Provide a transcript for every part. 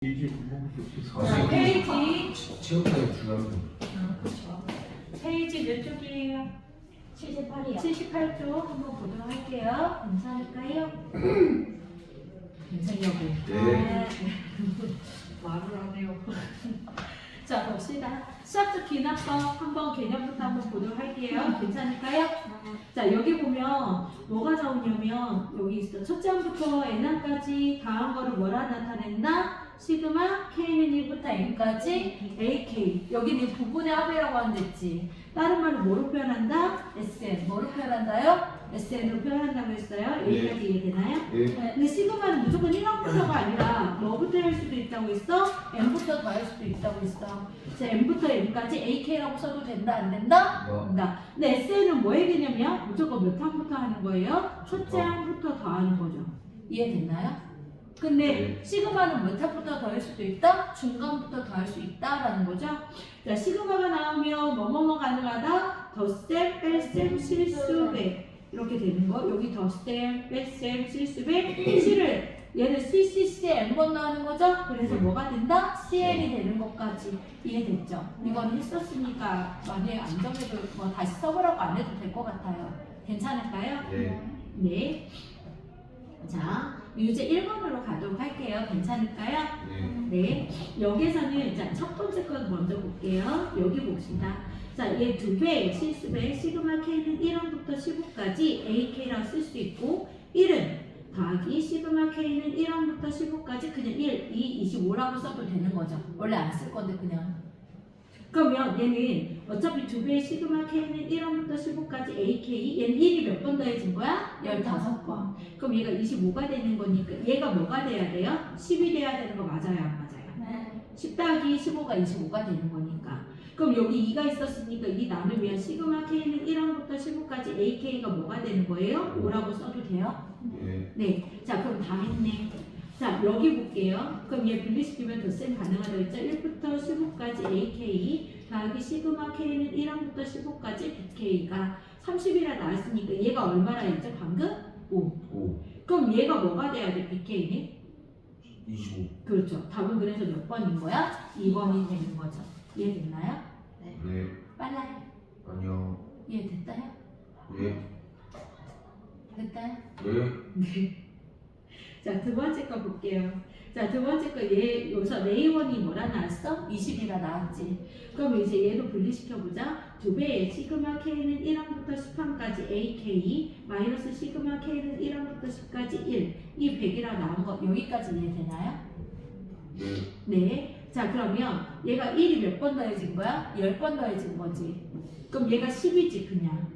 자, 페이지. 체육관에 중요한 그렇죠. 페이지 몇 쪽이에요? 78이요. 78쪽 한번 보도록 할게요. 괜찮을까요? 괜찮냐고. 네. 말을 하네요. 자, 봅시다. 수학적 기납법 한번 개념부터 한번 보도록 할게요. 괜찮을까요? 자, 여기 보면 뭐가 나오냐면 여기 있어. 첫째 항부터 n항까지 다한 거를 뭐라 나타낸다? 시그마 k는 1부터 n까지 ak. 여기는 부분의 합이라고 한댔지. 다른 말로 뭐로 표현한다? sn. 뭐로 표현한다요? SN으로 표현한다고 했어요. 여기까지 이해되나요? 네. 근데 시그마는 무조건 1항부터가 아니라 뭐부터 할 수도 있다고 했어? n부터 더할 수도 있다고 했어. 자, n부터 n까지 ak라고 써도 된다, 안 된다? 된다. 근데 SN은 뭐의 개념이야? 무조건 몇 항부터 하는 거예요? 첫째 항부터 더하는 거죠. 이해됐나요? 근데 시그마는 몇 항부터 더할 수도 있다? 중간부터 더할 수 있다라는 거죠. 자, 시그마가 나오면 뭐뭐뭐 가능하다? 덧셈, 뺄셈, 실수배 이렇게 되는 거. 여기 덧셈, 뺄셈, 실수배, 실을 얘는 CCCN번 나오는 거죠? 그래서 뭐가 된다? CN이 되는 것까지 이해됐죠? 이건 했었으니까 만약에 안 정해도 뭐 다시 써보라고 안 해도 될 것 같아요. 괜찮을까요? 네. 네. 자, 유제 1번으로 가도록 할게요. 괜찮을까요? 네. 여기에서는 자, 첫 번째 건 먼저 볼게요. 여기 봅시다. 자, 얘 2배, 실수배, 시그마 K는 1원부터 15까지 AK라고 쓸 수 있고 1은 더하기 시그마 K는 1원부터 15까지 그냥 1, 2, 25라고 써도 되는 거죠. 원래 안 쓸 건데 그냥. 그러면 얘는 어차피 2배의 시그마 K는 1원부터 15까지 AK 얘는 1이 몇 번 더해진 거야? 15번. 그럼 얘가 25가 되는 거니까 얘가 뭐가 돼야 돼요? 10이 돼야 되는 거 맞아요? 안 맞아요? 네. 10 더하기 15가 25가 되는 거니까. 그럼 여기 2가 있었으니까 2 나누면 시그마 K는 1원부터 15까지 AK가 뭐가 되는 거예요? 5라고 써도 돼요? 네. 네. 자, 그럼 다 했네. 자, 여기 볼게요. 그럼 얘 분리시키면 덧셈 가능하다고 했죠? 1부터 15까지 AK 더하기 시그마 K는 1원부터 15까지 BK가 30이라 나왔으니까 얘가 얼마나 했죠? 방금? 5. 5. 그럼 얘가 뭐가 돼야 돼? BK는? 25. 그렇죠. 답은 그래서 몇 번인 거야? 2번이 되는 거죠. 이해됐나요? 네. 빨라요. 아니요. 이해됐다요? 네. 됐다요? 네. 자, 두 번째 거 볼게요. 자, 두 번째 거 얘 여기서 네이원이 뭐라 나왔어? 20이라 나왔지. 그럼 이제 얘도 분리시켜보자. 2배의 시그마 K는 1항부터 10항까지 AK 마이너스 시그마 K는 1항부터 10까지 1. 이 100이라 나온 거 여기까지 이해되나요? 네. 네. 자, 그러면 얘가 1이 몇 번 더해진 거야? 10번 더해진 거지. 그럼 얘가 10이지 그냥.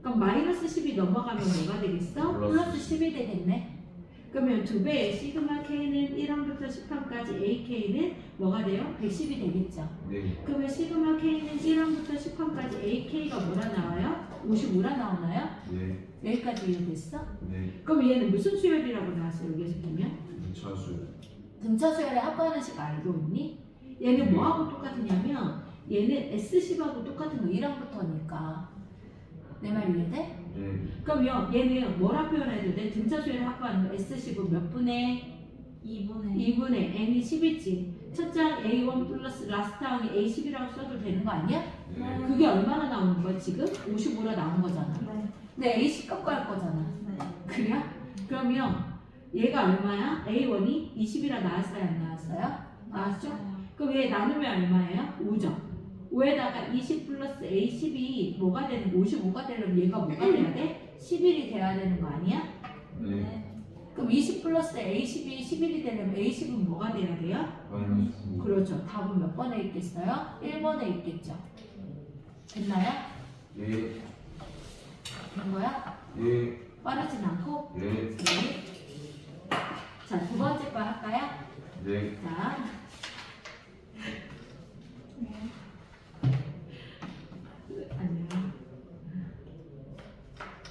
그럼 마이너스 10이 넘어가면 뭐가 되겠어? 플러스 10이 되겠네. 그러면 2배의 시그마 K는 1항부터 10항까지 AK는 뭐가 돼요? 110이 되겠죠. 네. 그러면 시그마 K는 1항부터 10항까지 AK가 뭐라 나와요? 55라 나오나요? 네. 여기까지 이해됐어? 네. 그럼 얘는 무슨 수열이라고 나왔어? 여기서 보면? 차수. 등차 수열의 합하는 식 알고 있니? 얘는 뭐하고 똑같으냐면 얘는 S10하고 똑같은 거 1항부터니까 내 말 이해돼? 네. 그러면 얘는 뭐라 표현해도 돼? 등차 수열을 합하는 거 S10은 몇 분의 2분의 n이 10이지. 첫째 항 A1 플러스 라스트 항이 A10이라고 써도 되는 거 아니야? 네. 그게 얼마나 나오는 거야 지금? 55라 나온 거잖아. 네. 근데 A10 깎고 할 거잖아. 네. 그래요? 그러면 얘가 얼마야? A1이 20이라 나왔어요? 안 나왔어요? 나왔죠? 그럼 얘 나누면 얼마예요? 5죠. 5에다가 20 플러스 A10이 뭐가 되는 거? 55가 되려면 얘가 뭐가 돼야 돼? 11이 돼야 되는 거 아니야? 네. 그럼 20 플러스 A10이 11이 되려면 A10은 뭐가 돼야 돼요? 마이너스. 그렇죠. 답은 몇 번에 있겠어요? 1번에 있겠죠. 됐나요? 네. 된 거야? 네. 빠르진 않고? 네. 네. 자, 두 번째 거 할까요? 네. 자. 안녕.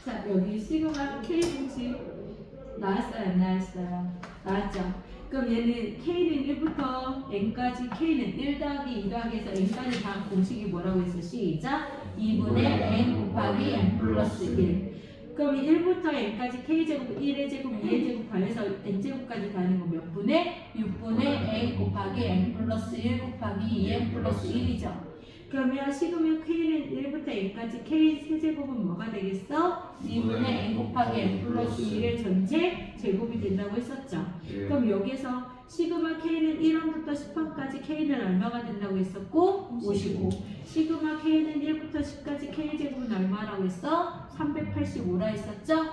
자, 여기 시그마 K 공식 나왔어요? 안 나왔어요? 나왔죠? 그럼 얘는 K는 1부터 N까지 K는 1 더하기 2 더하기 해서 N까지 다 공식이 뭐라고 했어? 시작! 2분의 N 곱하기 N 플러스 1. 그럼 1부터 n까지 k제곱 1의 제곱 2의 제곱 더해서 n제곱까지 가는 거 몇 분의? 6분의 n 곱하기 n 플러스 1 곱하기 2n 플러스 1이죠. 그러면 식으면 k는 1부터 n까지 k 세제곱은 뭐가 되겠어? 2분의 n 곱하기 n 플러스 1의 전체 제곱이 된다고 했었죠. 예. 그럼 여기서 시그마 k는 1원부터 10원까지 k는 얼마가 된다고 했었고? 55. 시그마 k는 1부터 10까지 k제곱은 얼마라고 했어? 385라 했었죠?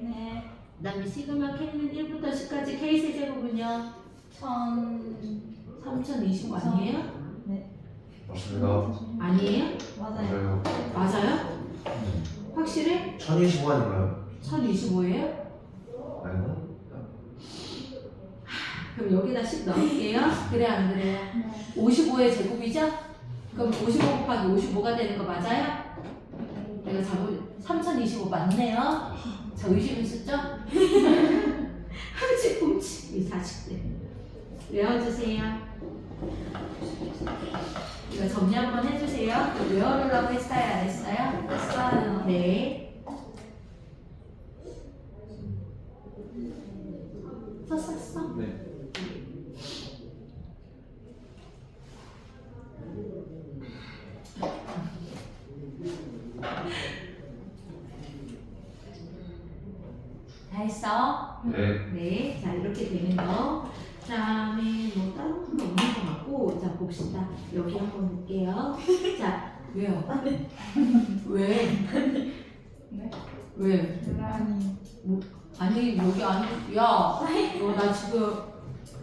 네. 그 다음에 시그마 k는 1부터 10까지 k 세제곱은요? 3025 아니에요? 맞습니다. 아니에요? 맞아요. 맞아요. 맞아요? 확실해? 1025원인가요? 1025예요? 아닌가? 그럼 여기다 10 넣을게요. 그래 안 그래요? 55의 제곱이죠? 그럼 55 곱하기 55가 되는 거 맞아요? 내가 잘못 3025 맞네요. 저 의심 있었죠? 흠칫흠칫 이 자식들 외워주세요. 이거 정리 한번 해주세요. 외워보려고 했어요? 안 했어요? 했어요. 네. 썼었어? 네. 다 했어? 네. 네. 자, 이렇게 되는 거. 그 다음에 뭐 다른 건 없는 것 같고. 자, 봅시다. 여기 한번 볼게요. 자, 왜요? 왜? 네? 왜? 아니. 아니, 여기 아니, 야, 너 나 지금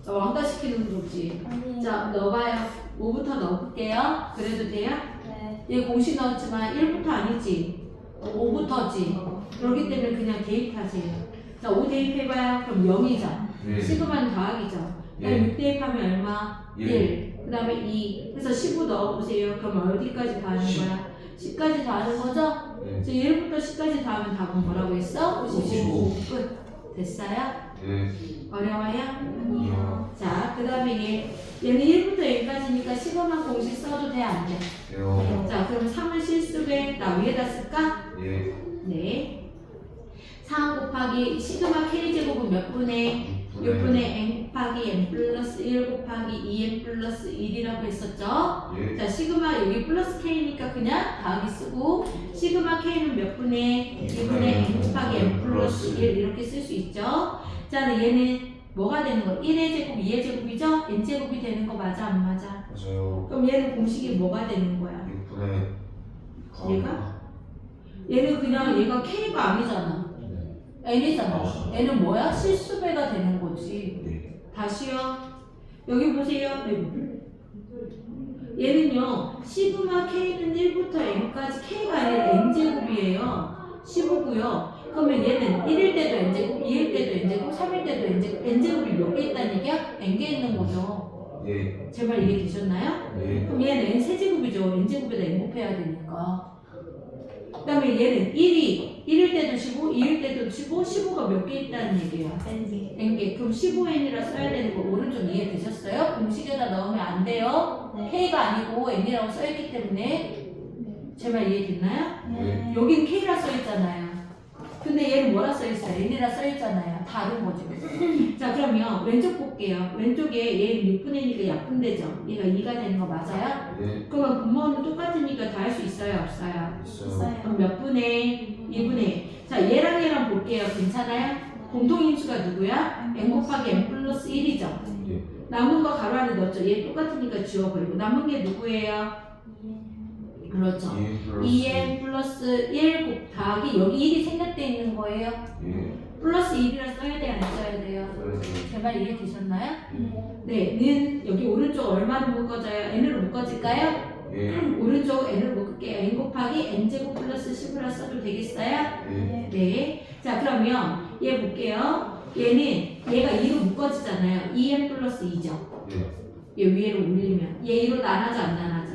나 왕따시키는 거지. 아니. 자, 넣어봐요. 5부터 넣어볼게요. 그래도 돼요? 네. 얘 공식 넣었지만 1부터 아니지. 5부터지. 그렇기 때문에 그냥 대입하세요. 자, 5 대입해봐요. 그럼 0이죠. 네. 시그마는 더하기죠. 예. 6 대입하면 얼마? 예. 1. 그 다음에 2. 그래서 15 넣어보세요. 그럼 어디까지 더하는 거야? 10까지 더하는 거죠? 네. 그래서 1부터 10까지 더하면 답은 뭐라고 했어? 55. 55. 끝. 됐어요? 네. 어려워요? 아니요. 자, 그 다음에 얘는 1부터 N까지니까 15만 공식 써도 돼? 안 돼? 돼요. 자, 그럼 3을 실수배 나 위에다 쓸까? 예. 네. 4 곱하기 시그마 K제곱은 몇 분의? 6분의 N 곱하기 N 플러스 1 곱하기 2N 플러스 1이라고 했었죠? 예. 자, 시그마 여기 플러스 K니까 그냥 더하기 쓰고 시그마 K는 몇 분의? 2분의 N 곱하기 N 플러스 1 이렇게 쓸 수 있죠? 자, 얘는 뭐가 되는 거? 1의 제곱, 2의 제곱이죠? N제곱이 되는 거 맞아, 안 맞아? 맞아요. 그럼 얘는 공식이 뭐가 되는 거야? 6분의 얘가? 얘는 그냥 얘가 K가 아니잖아. N이잖아. N은 뭐야? 실수배가 되는 거지. 네. 다시요. 여기 보세요. 얘는요. 시그마 K는 1부터 N까지 K가 아니라 N제곱이에요. 15고요. 그러면 얘는 1일 때도 N제곱, 2일 때도 N제곱, 3일 때도 N제곱. N제곱이 몇 개 있다는 얘기야? N개 있는 거죠. 예. 제발 이해되셨나요? 예. 그럼 얘는 N세제곱이죠. N제곱에다 N 곱해야 되니까. 그 다음에 얘는 1일 때도 15, 2일 때도 15, 15가 몇 개 있다는 얘기예요. 왠지. N개. 그럼 15N이라 써야 되는 거 오른쪽 이해되셨어요? 공식에다 넣으면 안 돼요. 네. K가 아니고 N이라고 써있기 때문에 제발 이해됐나요? 네. 여긴 K라 써있잖아요. 근데 얘는 뭐라 써있어요? N이라 써있잖아요. 다른 거죠. 자, 그러면 왼쪽 볼게요. 왼쪽에 얘는 6분의 1이니까 약분되죠. 얘가 2가 되는 거 맞아요? 예. 그러면 분모는 똑같으니까 더 할 수 있어요? 없어요? 있어요. 그럼 몇 분의? 2분의. 자, 얘랑 볼게요. 괜찮아요? 공통인수가 누구야? n 곱하기 n 플러스 1이죠. 예. 남은 거 가로 안에 넣었죠. 얘 똑같으니까 지워버리고. 남은 게 누구예요? 그렇죠. 2n 플러스 1 곱하기 여기 1이 생략되어 있는 거예요. 예. 플러스 1이라 써야 돼요? 안 써야 돼요? 그래서 제발 이해되셨나요? 예. 네, 는 여기 오른쪽 얼마로 묶어져요? n으로 묶어질까요? 예. 오른쪽 n으로 묶을게요. n 곱하기 n제곱 플러스 10으로 써도 되겠어요? 예. 네. 자, 그러면 얘 볼게요. 얘가 2로 묶어지잖아요. 2n 플러스 2죠. 예. 얘 위로 올리면. 얘 2로 나눠져 안 나눠져?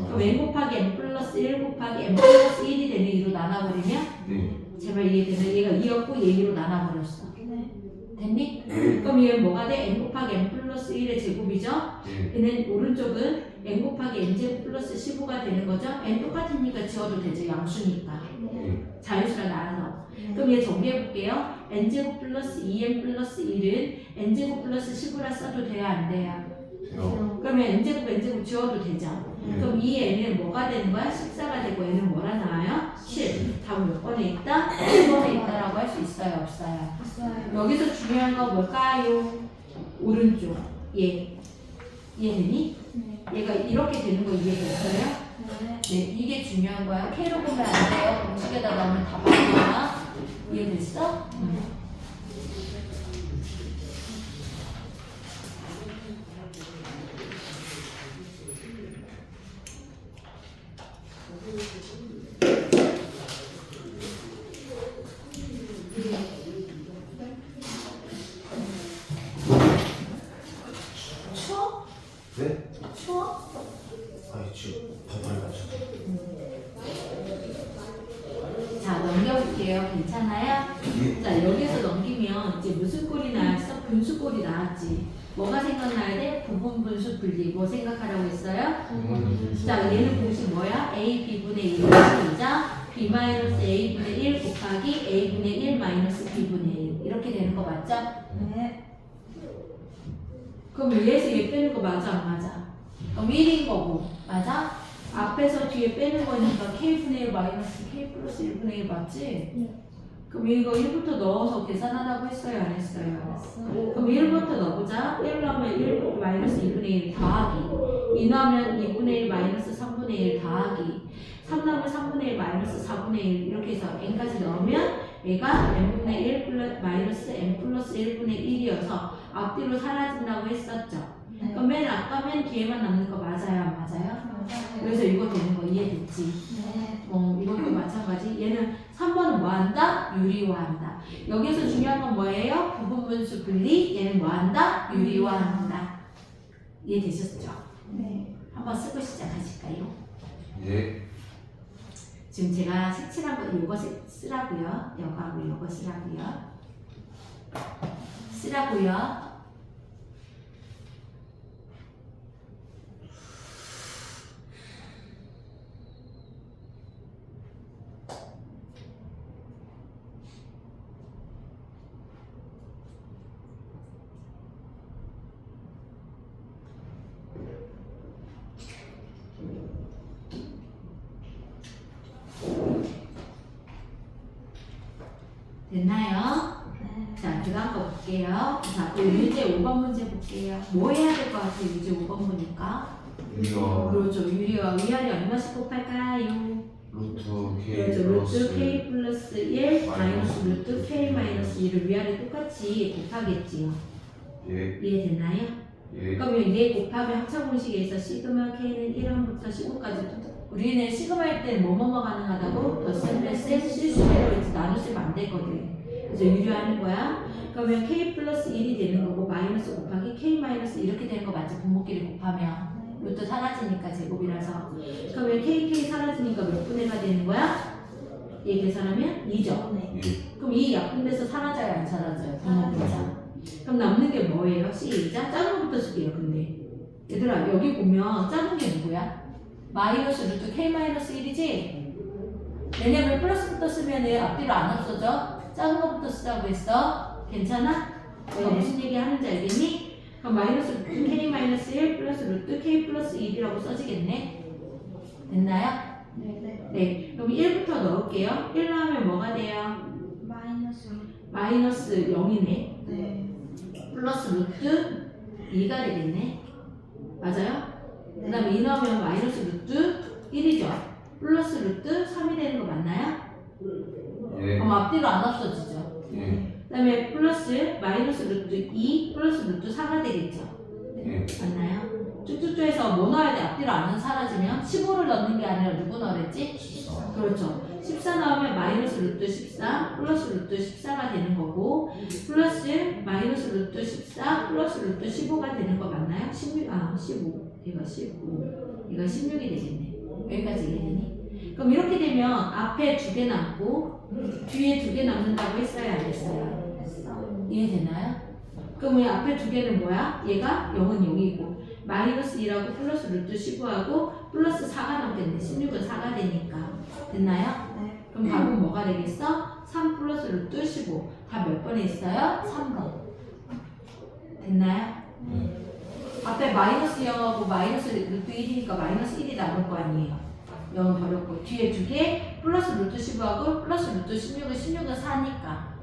그럼 n 곱하기 n 플러스 1 곱하기 n 플러스 1이 되는 2로 나눠버리면 네. 제발 이해되나? 얘가 2였고 얘 2로 나눠버렸어. 네. 됐니? 예. 그럼 얘는 뭐가 돼? n 곱하기 n 플러스 플러스 1의 제곱이죠? 예. 얘는 오른쪽은 n 곱하기 n제곱 플러스 15가 되는 거죠? n 똑같으니까 지워도 되죠. 양수니까. 예. 자유수가 나와서. 그럼 얘 정리해 볼게요. n제곱 플러스 2n 플러스 1은 n제곱 플러스 15라 써도 돼요? 안 돼요? 돼요. 그러면 n제곱 지워도 되죠? 예. 그럼 이 n은 뭐가 되는 거야? 14가 되고 n은 뭐라 나와요? 7. 답은 몇 번에 있다? 1번에 있다라고 할 수 있어요? 없어요? 있어요. 여기서 중요한 거 뭘까요? 오른쪽. 얘. 이해되니? 네. 얘가 이렇게 되는 거 이해됐어요? 네. 네, 이게 중요한 거야. K로 보면 안 돼요. 공식에다 넣으면 다 바뀌잖아. 이해됐어? 추워? 네? 추워? 아니 지금 더워가지고. 자, 넘겨볼게요. 괜찮아요? 예. 자, 여기서 넘기면 이제 무슨 꼴이 나왔어? 분수 꼴이 나왔지. 뭐가 생각나야 돼? 부분 분수 분리. 뭐 생각하라고 했어요? 자, 얘는 공식 뭐야? a b분의 1을 시작. b 마이너스 a분의 1 곱하기 a분의 1 마이너스 b분의 1 이렇게 되는 거 맞죠? 네. 그럼 얘에서 얘 빼는 거 맞아 안 맞아? 그럼 1인 거고 맞아? 앞에서 뒤에 빼는 거니까 k분의 1 마이너스 k 플러스 1분의 1 맞지? 네. 그럼 이거 1부터 넣어서 계산하라고 했어요 안 했어요? 알았어. 그럼 1부터 넣어보자. 1 넣으면 1 마이너스 2분의 1 더하기 2 넣으면 2분의 1 마이너스 3분의 1 더하기 3 넣으면 3분의 1 마이너스 4분의 1 이렇게 해서 n까지 넣으면 얘가 n분의 1 플러스 마이너스 n 플러스 1분의 1이어서 앞뒤로 사라진다고 했었죠. 네. 그럼 맨 아까 맨 뒤에만 남는 거 맞아요 안 맞아요? 맞아요. 그래서 이거 되는 거 이해됐지? 네. 이것도 마찬가지. 얘는 3번은 뭐 한다? 유리화한다. 여기서 중요한 건 뭐예요? 부분분수 분리. 얘는 뭐 한다? 유리화한다. 이해되셨죠? 네. 한번 쓰고 시작하실까요? 예. 지금 제가 색칠한 거 이거 쓰라고요. 이거하고 이거 쓰라고요. 쓰라고요. 됐나요? 네. 자, 그 다음 거 볼게요. 자, 그 유제 5번 문제 볼게요. 뭐 해야 될 것 같아요? 유제 5번 보니까. 유리와 그렇죠. 유리와 위아래 얼마씩 곱할까요? 루트 K 그렇죠. 루트 플러스 K 플러스 1 마이너스 루트 K 마이너스 2를 위아래 똑같이 곱하겠지요. 예. 이해됐나요? 예. 그러면 얘 곱하면 합차 공식에서 시그마 K는 1원부터 15까지 우리는 시그마 할 때는 뭐뭐뭐 가능하다고? 더셈 플러스 실수대로 해서 나누시면 안 되거든. 그래서 유리하는 거야. 그러면 K 플러스 1이 되는 거고 마이너스 곱하기 K 마이너스 이렇게 되는 거 맞지? 분모끼리 곱하면 루트 사라지니까 제곱이라서. 그러면 KK 사라지니까 몇 분의 가 되는 거야? 얘 계산하면 2죠. 네. 예. 그럼 이 약분돼서 사라져요 안 사라져요? 분모분자. 그럼 남는 게 뭐예요? 시작. 작은 거부터 쓸게요. 근데 얘들아 여기 보면 작은 게 누구야? 마이너스 루트 K 마이너스 1이지? 왜냐면 플러스부터 쓰면 앞뒤로 안 없어져? 작은 거부터 쓰라고 했어. 괜찮아? 내가 무슨 얘기 하는지 알겠니? 그럼 마이너스 루트 K 마이너스 1 플러스 루트 K 플러스 1이라고 써지겠네? 됐나요? 네. 네. 그럼 1부터 넣을게요. 1 넣으면 뭐가 돼요? 마이너스. 마이너스 0이네. 네. 플러스 루트 2가 되겠네. 맞아요? 그 다음에 2 넣으면 마이너스 루트 1이죠. 플러스 루트 3이 되는 거 맞나요? 예. 그럼 앞뒤로 안 없어지죠. 예. 그 다음에 플러스 마이너스 루트 2 플러스 루트 4가 되겠죠. 예. 맞나요? 쭉쭉쭉해서 뭐 넣어야 돼? 앞뒤로 안 사라지면 15를 넣는 게 아니라 누구 넣으랬지? 그렇죠. 14 넣으면 마이너스 루트 14 플러스 루트 14가 되는 거고 플러스 마이너스 루트 14 플러스 루트 15가 되는 거 맞나요? 15 얘가 15 얘가 16이 되겠네. 여기까지 이해되니? 그럼 이렇게 되면 앞에 2개 남고 뒤에 2개 남는다고 했어요 안 했어요? 했어요. 이해되나요? 그러면 앞에 두 개는 뭐야? 얘가 0은 0이고 마이너스 2라고 플러스 루트 15하고 플러스 4가 남겠네. 16은 4가 되니까. 됐나요? 네. 그럼 답은 뭐가 되겠어? 3 플러스 루트 15. 답 몇 번에 있어요? 3번. 됐나요? 앞에 마이너스 0하고 마이너스 루트 1이니까 마이너스 1이 남을 거 아니에요. 0은 버렸고 뒤에 두 개 플러스 루트 15하고 플러스 루트 16은 4니까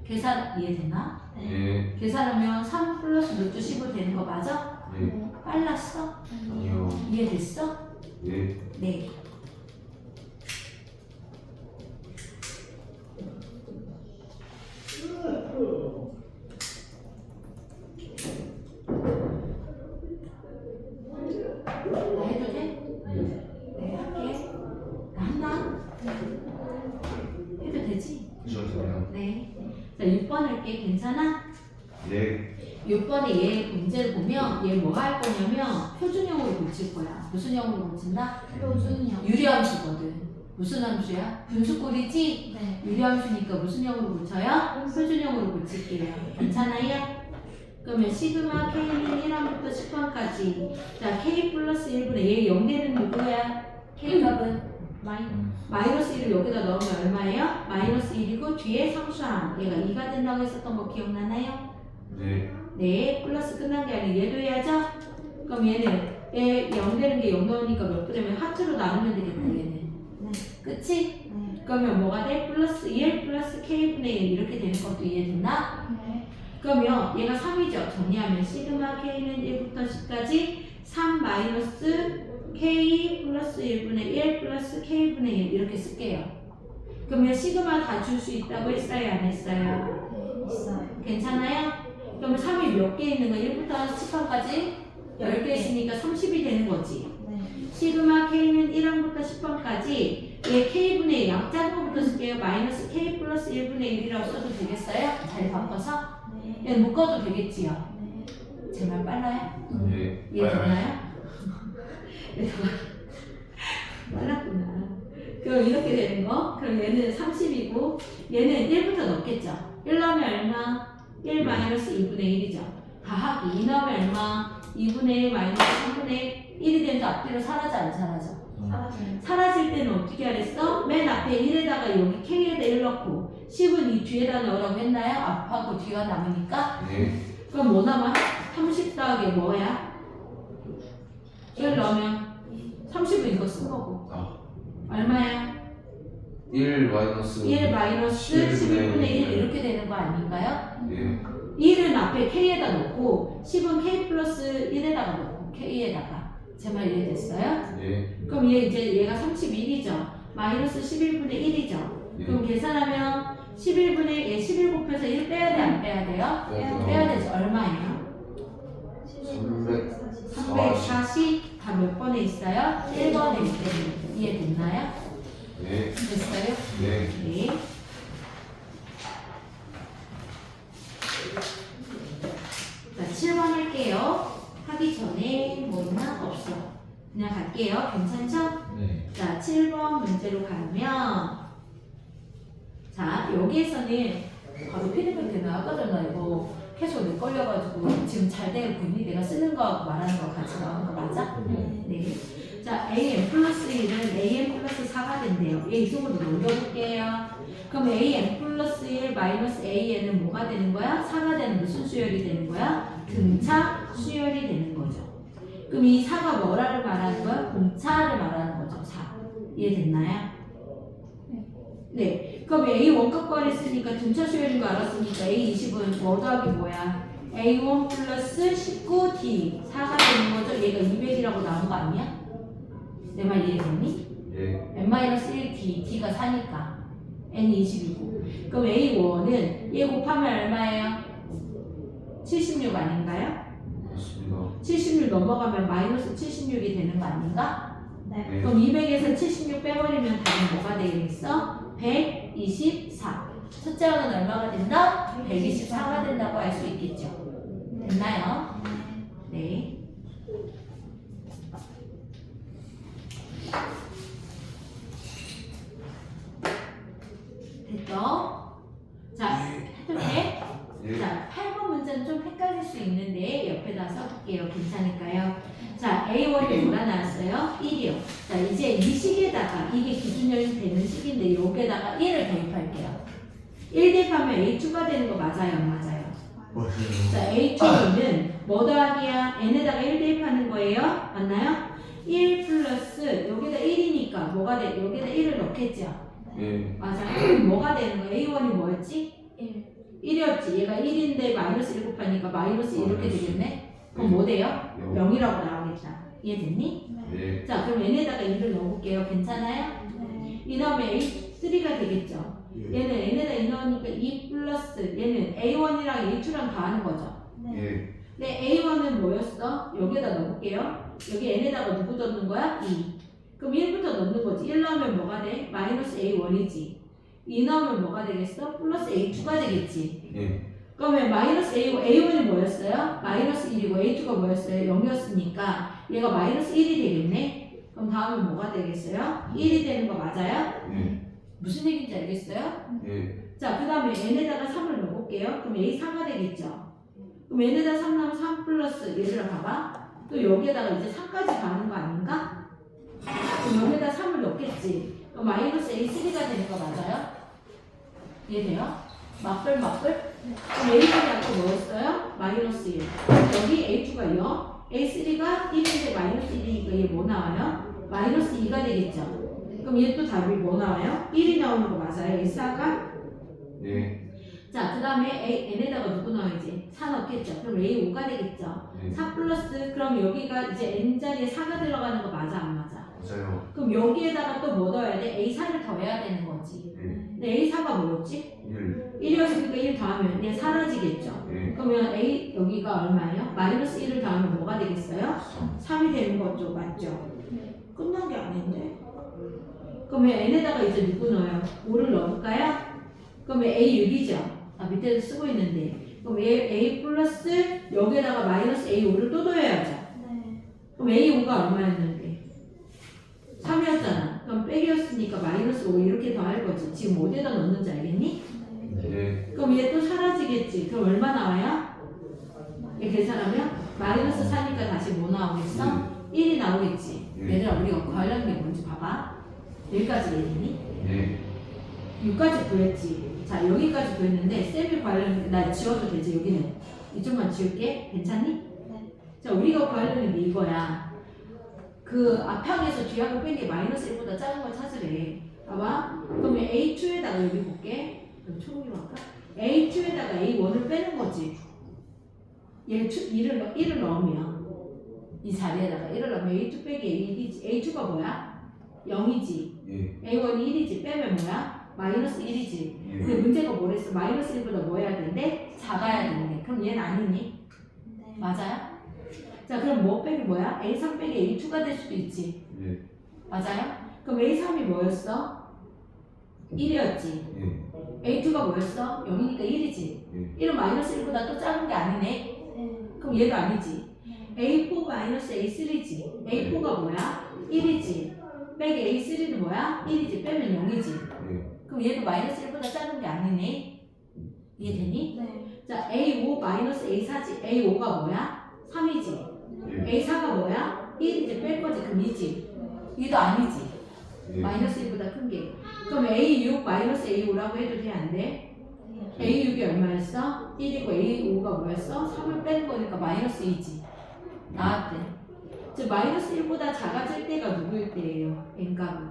계산 이해되나? 예. 계산하면 3 플러스 루트 15 되는 거 맞아? 예. 빨랐어? 아니요. 이해됐어? 예. 네. 나 해도 돼? 네, 할게. 나 한다. 해도 되지? 죄송해요. 네. 자, 6번 할게. 괜찮아? 예. 6번에 얘 문제를 보면 얘 뭐 할 거냐면 표준형으로 고칠 거야. 무슨 형으로 고친다? 표준형. 유리함수거든. 무슨 함수야? 분수꼴이지? 네. 유리함수니까 무슨 형으로 고쳐요? 표준형으로 고칠게요. 괜찮아요? 그러면 시그마 K는 1항부터 10항까지. 자, K 플러스 1분의 얘 0대는 누구야? K 값은? 마이너스 1을 여기다 넣으면 얼마예요? 마이너스 1이고 뒤에 상수항. 얘가 2가 된다고 했었던 거 기억나나요? 네. 네, 플러스 끝난 게 아니라 얘도 해야죠? 그럼 얘는 얘 0 되는 게 0 넣으니까 몇 분이면 하트로 나누면 되겠다 얘는. 네. 그치? 네. 그러면 뭐가 돼? 플러스 1 플러스 K분의 1 이렇게 되는 것도 이해됐나? 네. 그러면 얘가 3이죠. 정리하면 시그마 K는 1부터 10까지 3 마이너스 K 플러스 1분의 1 플러스 K분의 1 이렇게 쓸게요. 그러면 시그마 다 줄 수 있다고 했어요? 안 했어요? 네. 있어요. 괜찮아요? 그러면 3이 몇 개 있는 거야? 1부터 10번까지 10개 있으니까 30이 되는 거지. 네. 시그마 K는 1항부터 10번까지 얘 K분의 양짠 거부터 쓸게요. 마이너스 K 플러스 1분의 1이라고 써도 되겠어요? 잘 바꿔서? 네. 얘 묶어도 되겠지요? 네. 제 말 빨라요? 예. 이해되나요? 빨랐구나. 그럼 이렇게 되는 거? 그럼 얘는 30이고 얘는 1부터 넣겠죠? 1 넣으면 얼마? 1 마이너스 2분의 1이죠. 더하기 2 넣으면 얼마? 2분의 1 마이너스 3분의 1이 되면서 앞뒤로 사라져 안 사라져? 사라져요. 사라질 때는 어떻게 하랬어? 맨 앞에 1에다가 여기 K에다 1 넣고 10은 이 뒤에다 넣으라고 했나요? 앞하고 뒤가 남으니까? 예. 그럼 뭐 남아? 30 더하기 뭐야? 1 넣으면 30은 이거 쓴 거고 아. 얼마야? 1 마이너스 1 마이너스 11분의 1 1 이렇게 되는 거 아닌가요? 예. 1은 앞에 K에다 놓고 10은 K 플러스 1에다가 놓고 K에다가 제 말 이해됐어요? 예. 그럼 얘 이제 얘가 31이죠. 마이너스 11분의 1이죠. 예. 그럼 계산하면 11분의 얘 11 곱해서 1 빼야 돼 안 빼야 돼요? 빼야 되죠. 얼마예요? 340. 다 몇 번에 있어요? 1번에 있대요. 이해됐나요? 예. 됐어요? 네. 네. 자, 7번 할게요. 하기 전에 뭐 있나? 없어. 그냥 갈게요. 괜찮죠? 네. 자, 7번 문제로 가면 자, 여기에서는 바로 피드백이 나아까 전에 이거 계속 헷갈려가지고 지금 잘 되고 있니? 내가 쓰는 거 말하는 거 같이 나오는 거 맞아? 네. 자, AN 플러스 1은 AN 플러스 4가 된대요. 얘 이쪽으로 넘겨볼게요. 그럼 AN 플러스 1 마이너스 AN은 뭐가 되는 거야? 4가 되는 무슨 수열이 되는 거야? 등차 수열이 되는 거죠. 그럼 이 4가 뭐라를 말하는 거야? 공차를 말하는 거죠. 4. 이해됐나요? 네. 그럼 A 원값과를 쓰니까 등차 수열인 거 알았으니까 A20은 뭐 더하기 뭐야? A1 플러스 19D 4가 되는 거죠. 얘가 200이라고 나온 거 아니야? 내 말 이해됐니? 예. n-1d, d가 4니까 n이 20이고 그럼 A1은 얘 곱하면 얼마예요? 76 아닌가요? 맞습니다. 76 넘어가면 마이너스 76이 되는 거 아닌가? 네. 네. 그럼 200에서 76 빼버리면 답은 뭐가 되겠어? 124. 첫째 항은 얼마가 된다? 124가 된다고 알 수 있겠죠. 됐나요? 네. 됐죠? 자, 해도 돼? 예. 자, 8번 문제는 좀 헷갈려. 자, A1이 뭐가 나왔어요? 1이요. 자, 이제 이 식에다가 이게 기준연이 되는 식인데 여기에다가 1을 대입할게요. 1 대입하면 A 추가되는 거 맞아요? 안 맞아요? 맞아요. 자, A2는 뭐 더하기야? n에다가 1 대입하는 거예요? 맞나요? 1 플러스 여기다 1이니까 뭐가 돼? 여기다 1을 넣겠죠? 예. 맞아요. 그럼 뭐가 되는 거야? A1이 뭐였지? 1. 1이었지. 얘가 1인데 마이너스 1 곱하니까 마이너스 이렇게 되겠네? 그럼 뭐 돼요? 0이라고 나오겠다. 이해됐니? 네. 자, 그럼 n에다가 1을 넣어볼게요. 괜찮아요? 네. 이 다음에 A3가 되겠죠? 예. 얘는 n에다 2 넣으니까 2 플러스 얘는 A1이랑 A2랑 더하는 거죠? 네. 예. 근데 A1은 뭐였어? 여기에다 넣어볼게요. 여기 n에다가 누구 넣는 거야? 2. 그럼 1부터 넣는 거지. 1 넣으면 뭐가 돼? 마이너스 A1이지. 2 넣으면 뭐가 되겠어? 플러스 A2가 되겠지. 예. 그러면 마이너스 A1이 뭐였어요? 마이너스 1이고 A2가 뭐였어요? 0이었으니까 얘가 마이너스 1이 되겠네? 그럼 다음은 뭐가 되겠어요? 1이 되는 거 맞아요? 예. 무슨 얘기인지 알겠어요? 예. 자, 그 다음에 n에다가 3을 넣어볼게요. 그럼 A4가 되겠죠? 그럼 n에다 3 넣으면 3 플러스 얘들아 봐봐. 또 여기에다가 이제 3까지 가는 거 아닌가? 그럼 여기에다 3을 넣겠지. 그럼 마이너스 A3가 되는 거 맞아요? 이해돼요? 맞불? 그럼 A3이 아까 뭐였어요? 마이너스 1. 여기 A2가 0. A3가 1인데 마이너스 1이니까 얘 뭐 나와요? 마이너스 2가 되겠죠? 그럼 얘 또 답이 뭐 나와요? 1이 나오는 거 맞아요? A4가? 예. 자, 그 다음에 n에다가 누구 넣어야지? 4 넣겠죠? 그럼 A5가 되겠죠? 예. 4 플러스, 그럼 여기가 이제 n자리에 4가 들어가는 거 맞아, 안 맞아? 맞아요. 그럼 여기에다가 또 뭐 넣어야 돼? A4를 더해야 되는 거지. 예. 근데 A4가 뭐였지? 1. 1이었으니까 1 더하면 얘 사라지겠죠? 예. 그러면 A, 여기가 얼마예요? 마이너스 1을 더하면 뭐가 되겠어요? 3이 되는 거죠, 맞죠? 끝난 게 아닌데? 그러면 n에다가 이제 누구 넣어요? 5를 넣을까요? 그러면 A6이죠? 아, 밑에도 쓰고 있는데. 그럼 A 플러스 여기에다가 마이너스 A5를 또 더해야죠. 네. 그럼 A5가 얼마였는데? 3이었잖아. 그럼 빼기였으니까 마이너스 5 이렇게 더할 거지. 지금 어디에다 넣는지 알겠니? 네. 예. 그럼 얘 또 사라지겠지. 그럼 얼마 나와요? 얘 계산하면 마이너스 4니까 다시 뭐 나오겠어? 1이 나오겠지. 예. 얘들아, 우리가 구하려는 게 뭔지 봐봐. 여기까지 얘기니? 예. 6까지 구했지. 자, 여기까지 구했는데 쌤이 구하려는 나 지워도 되지. 여기는 이쪽만 지울게. 괜찮니? 네. 자, 우리가 구하려는 게 이거야. 그 앞항에서 뒤항을 뺀 게 마이너스 1보다 작은 걸 찾으래. 봐봐. 그러면 A2에다가 여기 볼게. 여기 초록이로 할까? A2에다가 A1을 빼는 거지. 얘 1을 넣으면 이 자리에다가 1을 넣으면 A2 빼기 A1이지. A2가 뭐야? 0이지. 예. A1이 1이지. 빼면 뭐야? 마이너스 1이지. 예. 근데 문제가 뭐랬어? 마이너스 1보다 뭐 해야 되는데? 작아야 되는데. 그럼 얘는 아니니? 네. 맞아요? 자, 그럼 뭐 빼기 뭐야? A3 빼기 A2가 될 수도 있지. 예. 맞아요? 그럼 A3이 뭐였어? 1이었지. 예. A2가 뭐였어? 0이니까 1이지. 예. 1은 마이너스 1보다 또 작은 게 아니네. 네. 그럼 얘도 아니지. 네. A4 마이너스 A3지. A4가 뭐야? 1이지. 빼기 A3는 뭐야? 1이지. 빼면 0이지. 예. 그럼 얘도 마이너스 1보다 작은 게 아니네. 이해되니? 네. 자, A5 마이너스 A4지. A5가 뭐야? 3이지. 예. A4가 뭐야? 1이지. 뺄 거지. 그럼 2지. 얘도 아니지. 예. 마이너스 1보다 큰 게. 그럼 A6 마이너스 A5라고 해도 돼? 안 돼? A6이 얼마였어? 1이고 A5가 뭐였어? 3을 빼는 거니까 마이너스 2지. 나왔대. 즉 마이너스 1보다 작아질 때가 누구일 때예요? n값은.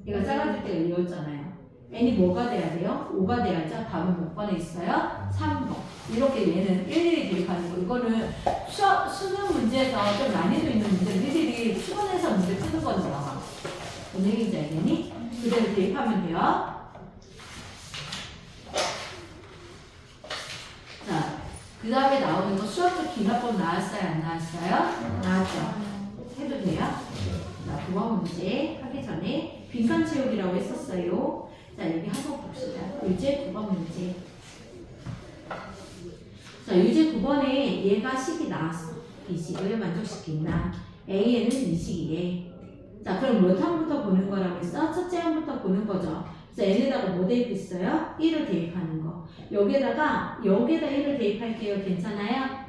얘가 작아질 때가 이었잖아요. n이 뭐가 돼야 돼요? 5가 돼야죠. 답은 몇 번에 있어요? 3번. 이렇게 얘는 일일이 대입하는 거. 이거는 수능 문제에서 좀 난이도 있는 문제를 일일이 수능에서 문제 푸는 거죠. 뭔 얘기인지 알겠니? 그대로 대입하면 돼요. 자, 그 다음에 나오는 거 수학적 기납법 나왔어요? 안 나왔어요? 나왔죠. 해도 돼요? 자, 9번 문제 하기 전에 빈칸 채우기라고 했었어요. 자, 여기 한번 봅시다. 유제 9번 문제. 자, 유제 9번에 얘가 식이 나왔어. 이 식을 만족시킨다. A에는 이 식이래. 자, 그럼 몇 항부터 보는 거라고 했어? 첫째 항부터 보는 거죠. 그래서 n에다가 뭐 대입했어요? 1을 대입하는 거. 여기에다 1을 대입할게요. 괜찮아요?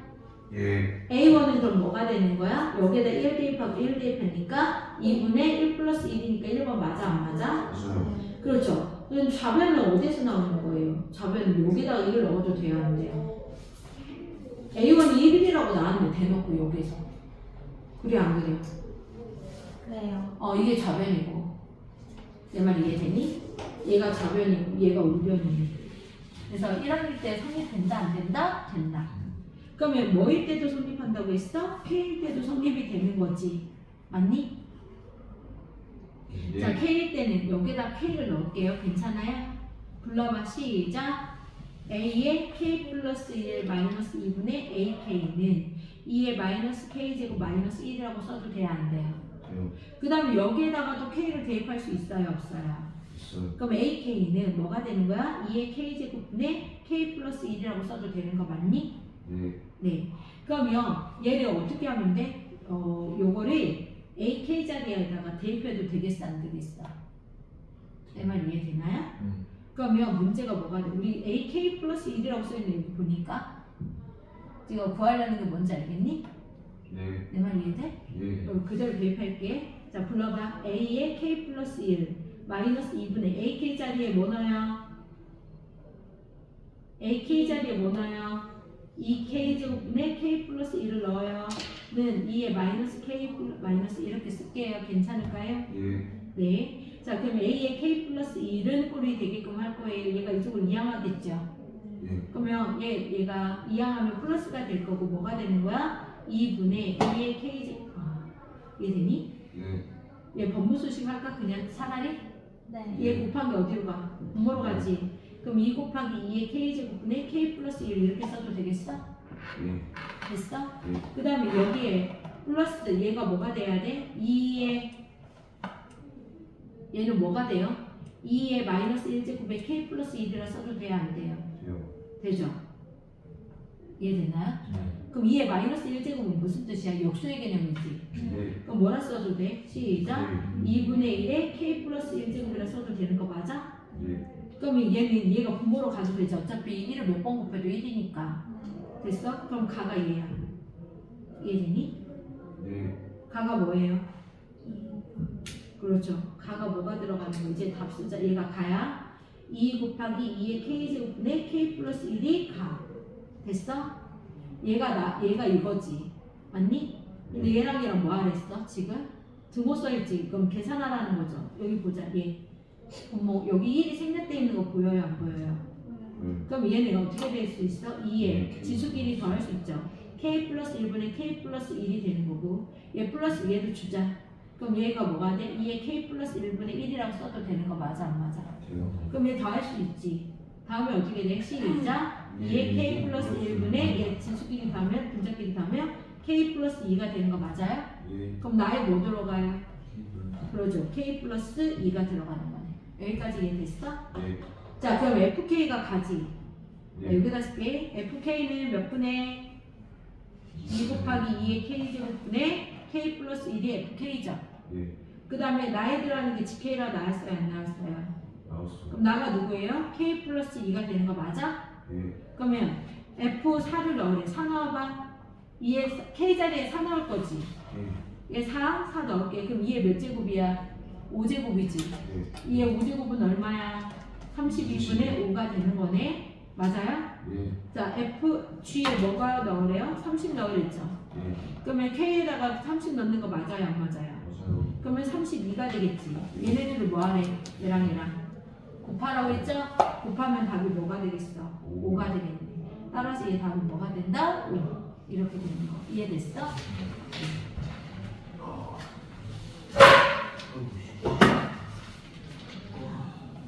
예. A1은 그럼 뭐가 되는 거야? 여기에다 1 대입하고 1 대입하니까 2분의 1 플러스 1이니까 1번 맞아 안 맞아? 맞아요. 그렇죠. 그럼 좌변은 어디서 나오는 거예요? 좌변은 여기다가 1을 넣어도 돼야 안 돼요? A1이 1이라고 나왔는데 대놓고 여기서. 그래 안 그래요? 그래요. 이게 좌변이고 내 말 이해되니? 얘가 좌변이고 얘가 우변이네. 그래서 1학년 때 성립된다 안 된다? 된다. 그러면 뭐일 때도 성립한다고 했어? K일 때도 성립이 되는 거지. 맞니? 예. 자, K일 때는 여기다 K를 넣을게요. 괜찮아요? 불러봐. 시작. A의 K 플러스 1 마이너스 2분의 AK는 2의 마이너스 K제곱 마이너스 1이라고 써도 돼요? 안 돼요? 돼요. 그 다음에 여기에다가도 K를 대입할 수 있어요? 없어요? 있어요. 그럼 AK는 뭐가 되는 거야? 2의 K제곱분의 K 플러스 1이라고 써도 되는 거 맞니? 네. 네. 그러면 얘를 어떻게 하면 돼? 요거를 AK 자리에다가 대입해도 되겠어? 안 되겠어? 내 말 이해되나요? 그러면 문제가 뭐가 돼? 우리 AK 플러스 1이라고 써있는 여기 보니까 지금 구하려는 게 뭔지 알겠니? 네. 내 말 이해돼? 예. 그대로 대입할게. 자, 불러봐. A의 K 플러스 1 마이너스 2분의 AK 자리에 뭐 넣어요? AK 자리에 뭐 넣어요? 2K 제곱분의 K 플러스 1을 넣어요. 는 2의 마이너스 K 마이너스 이렇게 쓸게요. 괜찮을까요? 예. 네. 자, 그럼 A의 K 플러스 1은 꼴이 되게끔 할 거예요. 얘가 이쪽으로 이항하겠죠? 예. 그러면 얘가 이항하면 플러스가 될 거고 뭐가 되는 거야? 2분의 2의 K 제곱 이해되니? 예. 얘 법무수식 할까? 그냥 차라리? 네. 얘 곱하기 어디로 가? 분모로 가지. 그럼 2 곱하기 2의 K제곱분의 K 플러스 1 이렇게 써도 되겠어? 예. 됐어? 예. 그 다음에 여기에 플러스 얘가 뭐가 돼야 돼? 2의 얘는 뭐가 돼요? 2의 마이너스 1제곱에 K 플러스 1이라 써도 돼야 안 돼요? 돼요. 되죠? 이해되나요? 네. 그럼 2의 마이너스 1제곱은 무슨 뜻이야? 역수의 개념이지. 네. 그럼 뭐라 써도 돼? 시작. 네. 2분의 1에 K 플러스 1제곱이라 써도 되는 거 맞아? 예. 그러면 얘가 분모로 가도 되지. 어차피 1을 몇 번 곱해도 1이니까. 됐어? 그럼 가가 얘야. 이해되니? 네. 가가 뭐예요? 그렇죠. 가가 뭐가 들어가는 거 이제 답 쓰자. 얘가 가야 2 곱하기 2의 K제곱분의 K 플러스 1이 가. 됐어? 얘가 이거지. 맞니? 근데 얘랑 얘랑 뭐 하랬어? 지금? 등호 써있지. 그럼 계산하라는 거죠. 여기 보자. 얘. 분모 여기 1이 생략되어 있는 거 보여요? 안 보여요? 그럼 얘는 어떻게 될 수 있어? 2에 지수끼리 더할 수 있죠. K 플러스 1분의 K 플러스 1이 되는 거고 얘 플러스 얘도 주자. 그럼 얘가 뭐가 돼? 2에 K 플러스 1분의 1이라고 써도 되는 거 맞아? 안 맞아? 돼요. 그럼 얘 더할 수 있지. 다음에 어떻게 돼? 시작. 2에 K 플러스 1분의 얘 지수끼리 더하면 분자끼리 더하면 K 플러스 2가 되는 거 맞아요? 예. 그럼 나에 뭐 들어가요? 그러죠. K 플러스 2가 들어가는 거네. 여기까지 이해됐어? 예. 자, 그럼 FK가 가지. 예. 여기다 쓸게. FK는 몇 분의 2 곱하기 2의 K제곱분의 K 플러스 1이 FK죠. 예. 그 다음에 나에 들어가는 게 GK라 나왔어요? 안 나왔어요? 나왔어. 그럼 나가 누구예요? K 플러스 2가 되는 거 맞아? 예. 그러면 F4를 넣으래. 4 넣어봐. 2에 K 자리에 4 넣을 거지. 예. 얘 4 넣을게. 그럼 2의 몇 제곱이야? 5제곱이지. 예. 2의 5제곱은 얼마야? 32분의 5가 되는 거네. 맞아요? 예. 자, G에 뭐가 넣으래요? 30 넣으랬죠. 예. 그러면 K에다가 30 넣는 거 맞아요? 안 맞아요? 맞아요. 그러면 32가 되겠지. 얘네들을 뭐 하래? 얘랑 곱하라고 했죠? 곱하면 답이 뭐가 되겠어? 5가 되겠네. 따라서 얘 답은 뭐가 된다? 5. 이렇게 되는 거. 이해됐어?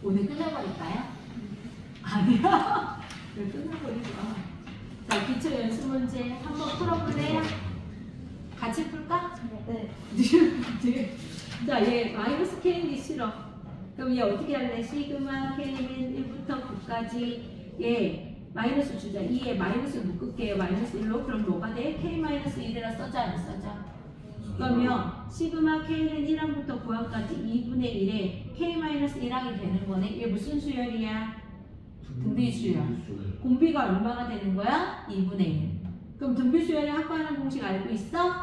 오늘 끝내버릴까요? 아니야. 왜 끝내버리죠? 자, 기초 연습 문제 한번 풀어볼래요? 같이 풀까? 네. 네. 자, 얘 마이너스 K는 싫어. 그럼 얘 어떻게 할래? 시그마 K는 1부터 9까지 얘 마이너스 주자. 2에 마이너스 묶을게요. 마이너스 1로. 그럼 뭐가 돼? K 마이너스 1이라 써져 안 써져? 그러면 시그마 K는 1항부터 9항까지 2분의 1에 K 마이너스 1항이 되는 거네. 얘 무슨 수열이야? 등비 수열. 공비가 얼마가 되는 거야? 2분의 1. 그럼 등비수열의 합하는 공식 알고 있어?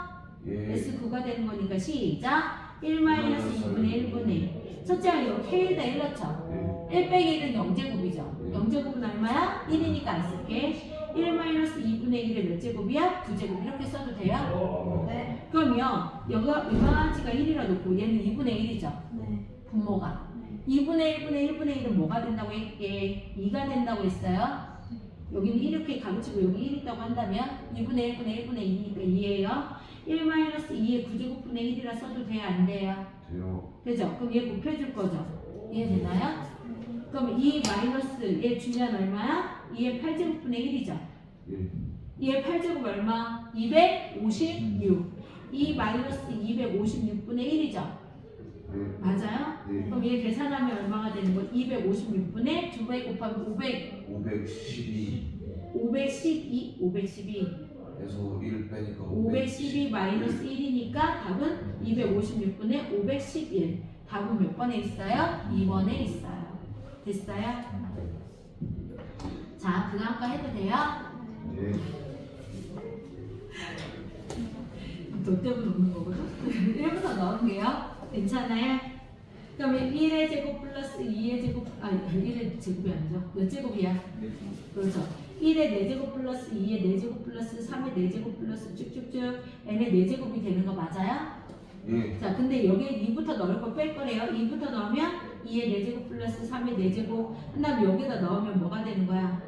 예. S9가 되는 거니까 시작. 1-2분의 1분의 1. 첫째가 이거 K에다 1 넣죠. 네. 1 빼기 1은 0제곱이죠. 0제곱은 얼마야? 1이니까 안 쓸게. 1-2분의 1의 몇 제곱이야? 9제곱. 이렇게 써도 돼요? 네. 그럼요. 여기가 이만치가 1이라 놓고 얘는 2분의 1이죠. 네. 분모가. 네. 2분의 1분의 1은 뭐가 된다고 했게? 2가 된다고 했어요. 여기는 이렇게 가르치고 여기 1 있다고 한다면 2분의 1분의 2니까 2예요. 1-2의 9제곱분의 1이라 써도 돼요? 안 돼요? 돼요. 되죠? 그럼 얘 곱해줄 거죠? 이해되나요? 그럼 2 마이너스 얘 주면 얼마야? 2의 8제곱분의 1이죠? 예. 2의 8제곱 얼마? 256. 2 마이너스 256분의 1이죠? 네. 맞아요? 네. 그럼 얘 계산하면 얼마가 되는 거? 256분의 2배 곱하면 512 512 에서 1 빼니까 512 마이너스 1이니까 답은 256분의 511. 답은 몇 번에 있어요? 2번에 있어요. 됐어요? 자, 그 다음 거 해도 돼요? 네. 너 때문에 오는 거거든? 1부터 넣을게요. 괜찮아요? 그러면 1의 제곱 플러스 2의 제곱, 1의 제곱이 아니죠? 몇 제곱이야? 그렇죠. 1의 4제곱 플러스 2의 4제곱 플러스 3의 4제곱 플러스 쭉쭉쭉 n의 4제곱이 되는 거 맞아요? 예. 자, 근데 여기에 2부터 넣을 거 뺄 거래요. 2부터 넣으면 2의 4제곱 플러스 3의 4제곱 한 다음에 여기다 넣으면 뭐가 되는 거야?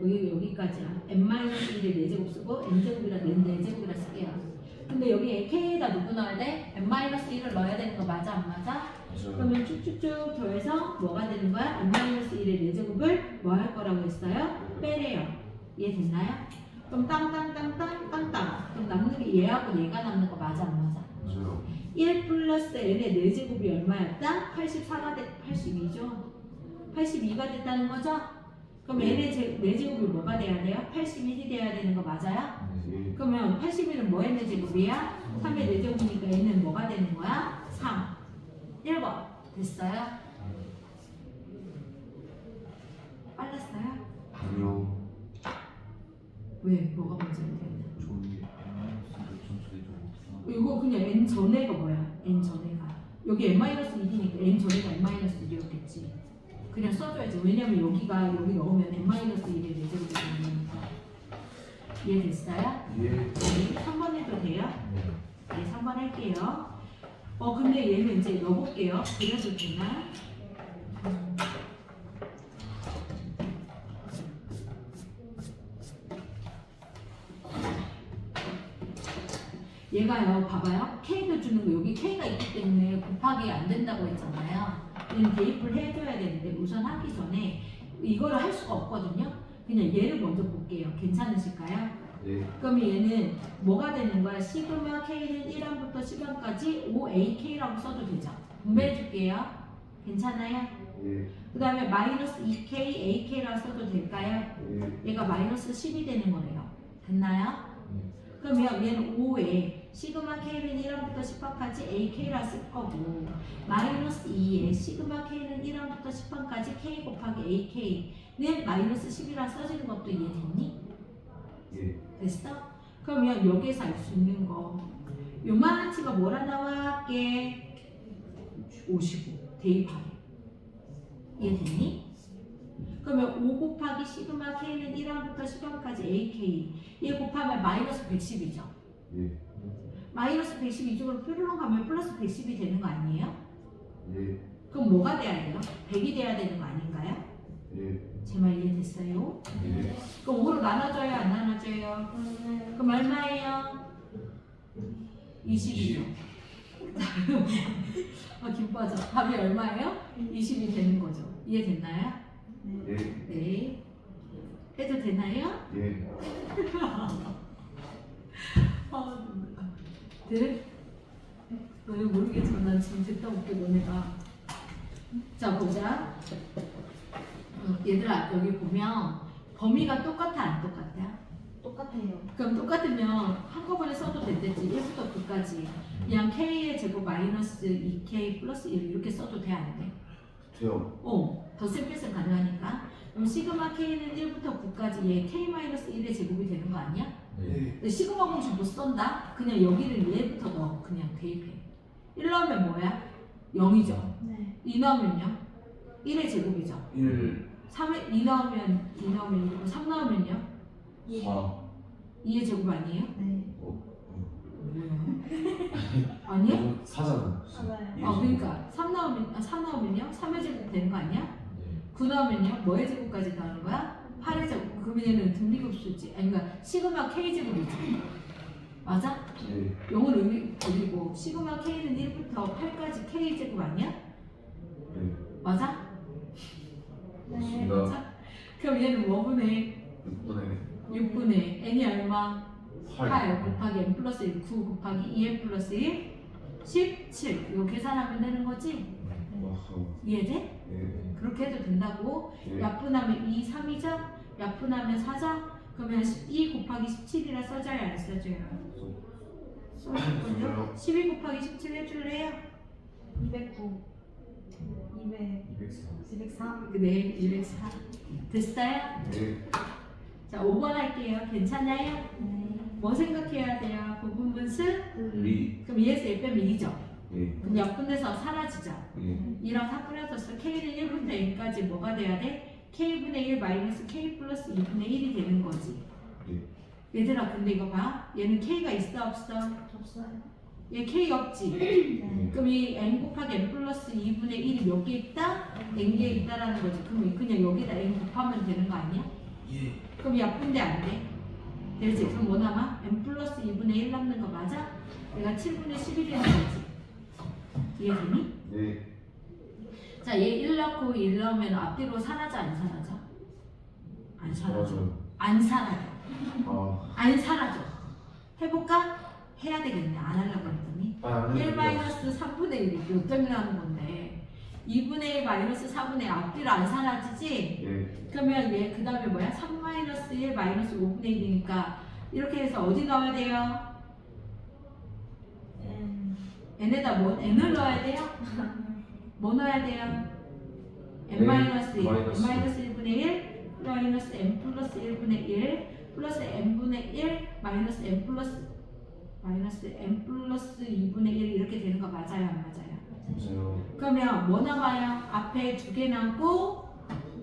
여기까지야. n-1의 4제곱 쓰고 n제곱이라 4제곱이라 쓸게요. 근데 여기 k에다 누구 넣어야 돼? n-1을 넣어야 되는 거 맞아? 안 맞아? 맞아요. 그러면 쭉쭉쭉 더해서 뭐가 되는 거야? n-1의 4제곱을 뭐 할 거라고 했어요? 빼래요. 이해됐나요? 그럼 땅땅땅땅땅땅. 그럼 남는 게 얘하고 얘가 남는 거 맞아? 안 맞아? 맞아요. 1 플러스 n의 4제곱이 얼마였다? 84가 됐, 82죠? 82가 됐다는 거죠? 그럼 n의 4제곱이 뭐가 돼야 돼요? 81이 돼야 되는 거 맞아요? 예. 그러면 81은 뭐의 4제곱이야? 3의 4제곱이니까 n은 뭐가 되는 거야? 3. 1번. 됐어요? 빨랐어요? 아니요. 왜? 뭐가 문제가 되냐? 저기 이거 그냥 n 전에가 뭐야? n 전에가. 여기 n-1이니까 n 전에가 n-1이었겠지. 그냥 써줘야지. 왜냐면 여기가 여기 넣으면 n-1의 4제곱이 되는 거니까. 이해됐어요? 예. 네, 3번 해도 돼요? 네, 3번 할게요. 근데 얘는 이제 넣어볼게요. 그래도 되나? 얘가요, 봐봐요. K를 주는 거, 여기 K가 있기 때문에 곱하기 안 된다고 했잖아요. 얘는 대입을 해줘야 되는데, 우선 하기 전에 이거를 할 수가 없거든요. 그냥 얘를 먼저 볼게요. 괜찮으실까요? 네. 그럼 얘는 뭐가 되는 거야? 시그마 K는 1항부터 10항까지 5AK라고 써도 되죠. 분배해 줄게요. 괜찮아요? 예. 그 다음에 마이너스 2K, AK라고 써도 될까요? 예. 얘가 마이너스 10이 되는 거래요. 됐나요? 그러면 얘는 5에 시그마 K는 1항부터 10항까지 AK라 쓸 거고 마이너스 2에 시그마 K는 1항부터 10항까지 K 곱하기 AK는 마이너스 10이라 써지는 것도 이해됐니? 예. 됐어? 그러면 여기에서 알 수 있는 거 요만치가 뭐라 나왔게? 55 대입하래. 이해됐니? 그러면 5 곱하기 시그마 K는 1항부터 10항까지 AK 얘 곱하면 마이너스 110이죠. 예. 마이너스 110 이쪽으로 표로 가면 플러스 110이 되는 거 아니에요? 예. 그럼 뭐가 돼야 돼요? 100이 돼야 되는 거 아닌가요? 예. 제 말 이해됐어요? 예. 그럼 5로 나눠줘요? 안 나눠줘요? 그럼 얼마예요? 20이죠. 김 빠져. 답이 얼마예요? 20이 되는 거죠. 이해됐나요? 예. 네. 해도 되나요? 예. 네? 너는 모르겠지만 난 지금 듣다 볼게 너네가. 자 보자. 얘들아 여기 보면 범위가 똑같아 안 똑같아? 똑같아요. 그럼 똑같으면 한꺼번에 써도 된댔지. 1부터 9까지 그냥 K의 제곱 마이너스 2K 플러스 1 이렇게 써도 돼 안 돼? 돼요. 더 샘플링 가능하니까. 그럼 시그마 K는 1부터 9까지 얘 K 마이너스 1의 제곱이 되는 거 아니야? 네. 근데 시그마 공식 못 쓴다? 그냥 여기를 얘부터 넣어. 그냥 대입해. 1 넣으면 뭐야? 0이죠. 네. 2 넣으면요? 1의 제곱이죠. 1 3에 2 넣으면 1이고 3 넣으면요? 4 2의 제곱 아니에요? 네. 뭐야? 아니야? 사잖아. 맞아요. 그러니까 3 넣으면 4 넣으면요? 3의 제곱 되는 거 아니야? 9 넣으면요? 뭐의 제곱까지 나오는 거야? 8의 제곱. 그러면 얘는 등비급수지. 아니 그러니까 시그마 K 제곱이지. 맞아? 네. 영은 의미 버리고 시그마 K는 1부터 8까지 K 제곱 아니야? 네. 맞아? 네. 맞습니다. 맞아? 그럼 얘는 뭐분의 6분의 6분의 n이 얼마? 8 8 곱하기 n 플러스 1 9 곱하기 2n 플러스 1 17 이거 계산하면 되는 거지? 이해돼? 네. 그렇게 해도 된다고. 네. 약분하면 2, 3이죠? 약분하면 4죠? 그러면 2 곱하기 17이라 써줘야 안 써줘요? 써줄걸요? 12 곱하기 17 해줄래요? 209. 200. 204. 네, 204 됐어요? 네. 자, 5번 할게요. 괜찮아요? 네. 뭐 생각해야 돼요? 부분분수? 리 그럼 2에서 1 빼면 2죠? 네. 그럼 약분돼서 사라지죠? 네. 2랑 4 뿌려졌어. K는 1분의 n까지 뭐가 돼야 돼? K분의 1 마이너스 K 플러스 2분의 1이 되는 거지. 네. 얘들아 근데 이거 봐. 얘는 K가 있어 없어? 없어요. 얘 K 없지? 네. 그럼 이 n 곱하기 n 플러스 2분의 1이 몇 개 있다? n개 있다라는 거지. 그럼 그냥 여기다 n 곱하면 되는 거 아니야? 예. 그럼 약분돼 안 돼? 되지? 그럼 뭐 남아? n 플러스 2분의 1 남는 거 맞아? 얘가 7분의 11이 되는 거지. 이해되니? 네. 자, 얘 1 넣고 1 넣으면 앞뒤로 사라져 안 사라져? 안 사라져. 맞아요. 안 사라져. 아. 안 사라져. 해볼까? 해야 되겠네. 안 하려고 했더니. 안 1 해도 마이너스 3분의 1이 몇 점이라는 건데 2분의 1 마이너스 4분의 1 앞뒤로 안 사라지지? 네. 그러면 얘 그 다음에 뭐야? 3 마이너스 1 마이너스 5분의 1이니까 이렇게 해서 어디 넣어야 돼요? n에다 뭐? n을 넣어야 돼요? 뭐 넣어야 돼요? n 마이너스 1 마이너스. n 마이너스 1분의 1 마이너스 n 플러스 1분의 1 플러스 n분의 1 마이너스 n 플러스 2분의 1 이렇게 되는 거 맞아요? 안 맞아요? 맞아요. 그러면 뭐 남아요? 앞에 2개 남고